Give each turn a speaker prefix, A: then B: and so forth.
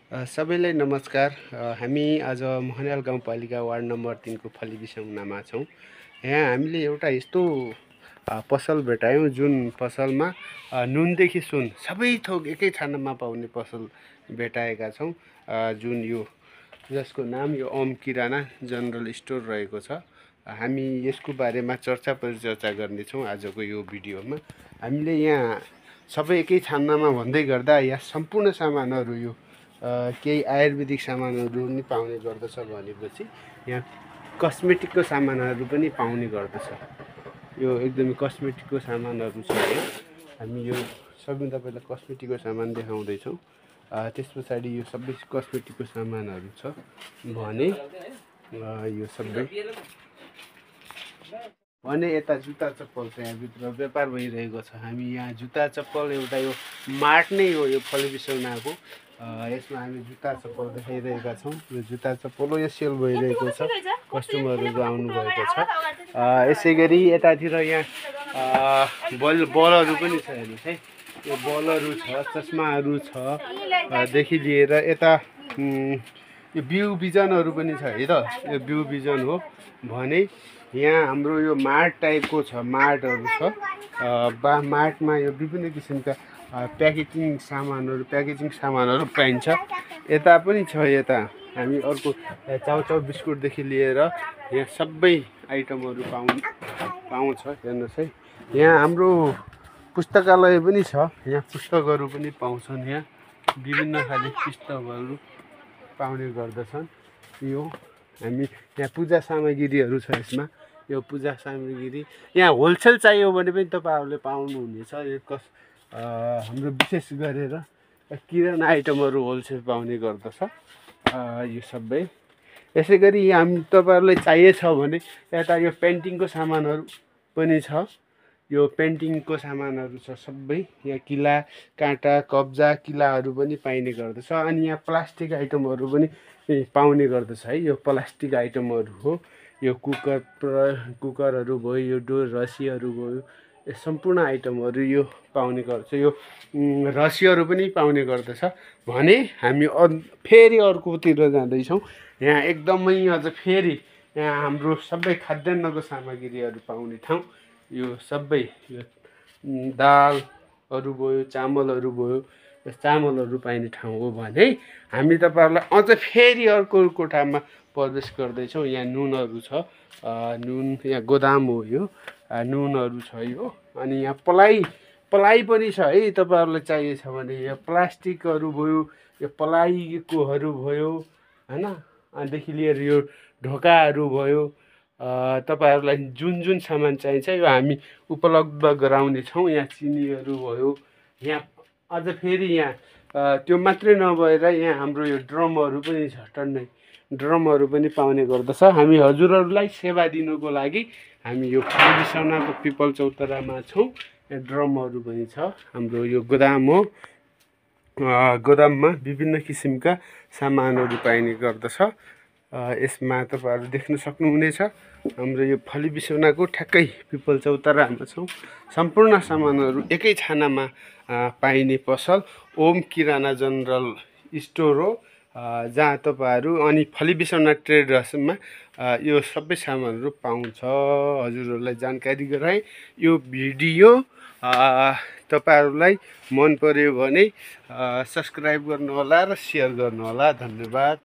A: सबैलाई नमस्कार। हामी आज महन्याल गाउँपालिका वार्ड नम्बर 3 को फली बिसाउनामा छौँ। यहाँ हामीले एउटा यस्तो पसल भेटायौँ जुन पसलमा नुनदेखि सुन सबै थोक एकै छानामा पाउने पसल भेटाएका छौँ। जुन यो जसको नाम यो ओम किराना जनरल स्टोर रहेको छ। हामी यसको बारेमा चर्चा परिचर्चा गर्नेछौँ आजको यो भिडियोमा। हामीले यहाँ सबै एकै छानामा भन्दै गर्दा यहाँ सम्पूर्ण सामानहरू यो केही आयुर्वेदिक सामानहरू पनि पाउने गर्दछ भनेपछि यहाँ कस्मेटिकको सामानहरू पनि पाउने गर्दछ। यो एकदमै कस्मेटिकको सामानहरू छ। हामी यो सबै तपाईँलाई कस्मेटिकको सामान देखाउँदैछौँ। त्यस पछाडि यो सबै कस्मेटिकको सामानहरू छ भने यो सबै भने यता जुत्ता चप्पल चाहिँ यहाँभित्र व्यापार भइरहेको छ। हामी यहाँ जुत्ता चप्पल एउटा यो मार्ट नै हो यो फली बिसाउनाको। यसमा हामी जुत्ता चप्पल देखाइरहेका छौँ। यो जुत्ता चप्पल यो सेल भइरहेको छ, कस्टमरहरू आउनुभएको छ। यसै गरी यतातिर यहाँ बलहरू पनि छ। हेर्नुहोस् है, यो बलहरू छ, चस्माहरू छ देखि लिएर यता यो बिउ बिजनहरू पनि छ है त। यो बिउ बिजन हो भने यहाँ हाम्रो यो मार्ट टाइपको छ, मार्टहरू छ। मार्टमा यो विभिन्न किसिमका प्याकेजिङ सामानहरू पाइन्छ। यता पनि छ, यता हामी अर्को चाउचाउ बिस्कुटदेखि लिएर यहाँ सबै आइटमहरू पाउँछ। हेर्नुहोस् है, यहाँ हाम्रो पुस्तकालय पनि छ। यहाँ पुस्तकहरू पनि पाउँछन्। यहाँ विभिन्न खाले पुस्तकहरू पाउने गर्दछन्। यो हामी यहाँ पूजा सामग्रीहरू छ। यसमा यो पूजा सामग्री यहाँ होलसेल चाहियो भने पनि तपाईँहरूले पाउनुहुनेछ। यो हाम्रो विशेष गरेर किराना आइटमहरू होलसेल पाउने गर्दछ यो सबै। यसै गरी हामी तपाईँहरूलाई चाहिएछ भने यता यो पेन्टिङको सामानहरू पनि छ। यो पेन्टिङको सामानहरू छ सबै। यहाँ किला, काँटा, कब्जा, किलाहरू पनि पाइने गर्दछ। अनि यहाँ प्लास्टिक आइटमहरू पनि पाउने गर्दछ है। यो प्लास्टिक आइटमहरू हो। यो कुकरहरू भयो, यो डोर रसीहरू भयो, यो सम्पूर्ण आइटमहरू यो पाउने गर्दछ। यो रसीहरू पनि पाउने गर्दछ भने हामी फेरि अर्कोतिर जाँदैछौँ। यहाँ एकदमै अझ फेरि यहाँ हाम्रो सबै खाद्यान्नको सामग्रीहरू पाउने ठाउँ। यो सबै यो दालहरू भयो, चामलहरू भयो, चामलहरू पाइने ठाउँ हो भने हामी तपाईँहरूलाई अझ फेरि अर्को कोठामा प्रवेश गर्दैछौँ। यहाँ नुनहरू छ, नुन यहाँ गोदाम हो यो। नुनहरू छ यो। अनि यहाँ पलाई पनि छ है। तपाईँहरूलाई चाहिएछ भने यो प्लास्टिकहरू भयो, यो पलाइकोहरू भयो होइन, अनिदेखि लिएर यो ढोकाहरू भयो। तपाईँहरूलाई जुन सामान चाहिन्छ यो हामी उपलब्ध गराउनेछौँ। यहाँ चिनीहरू भयो। यहाँ अझ फेरि यहाँ त्यो मात्रै नभएर यहाँ हाम्रो यो ड्रमहरू पनि छ। टन्नै ड्रमहरू पनि पाउने गर्दछ। हामी हजुरहरूलाई सेवा दिनुको लागि हामी यो फली बिसाउनाको पिपल चौतारामा छौँ। यहाँ ड्रमहरू पनि छ। हाम्रो यो गोदाम हो। गोदाममा विभिन्न किसिमका सामानहरू पाइने गर्दछ। यसमा तपाईँहरू देख्न सक्नुहुनेछ। हाम्रो यो फली बिसाउनाको ठ्याक्कै पिपल चौतारामा छौँ। सम्पूर्ण सामानहरू एकै छानामा पाइने पसल ओम किराना जनरल स्टोर हो। जहाँ तपाईँहरू अनि फली बिसाउना ट्रेडर्समा यो सबै सामानहरू पाउँछ। हजुरहरूलाई जानकारी गराएँ। यो भिडियो तपाईँहरूलाई मन पर्यो भने सब्सक्राइब गर्नुहोला र सेयर गर्नुहोला। धन्यवाद।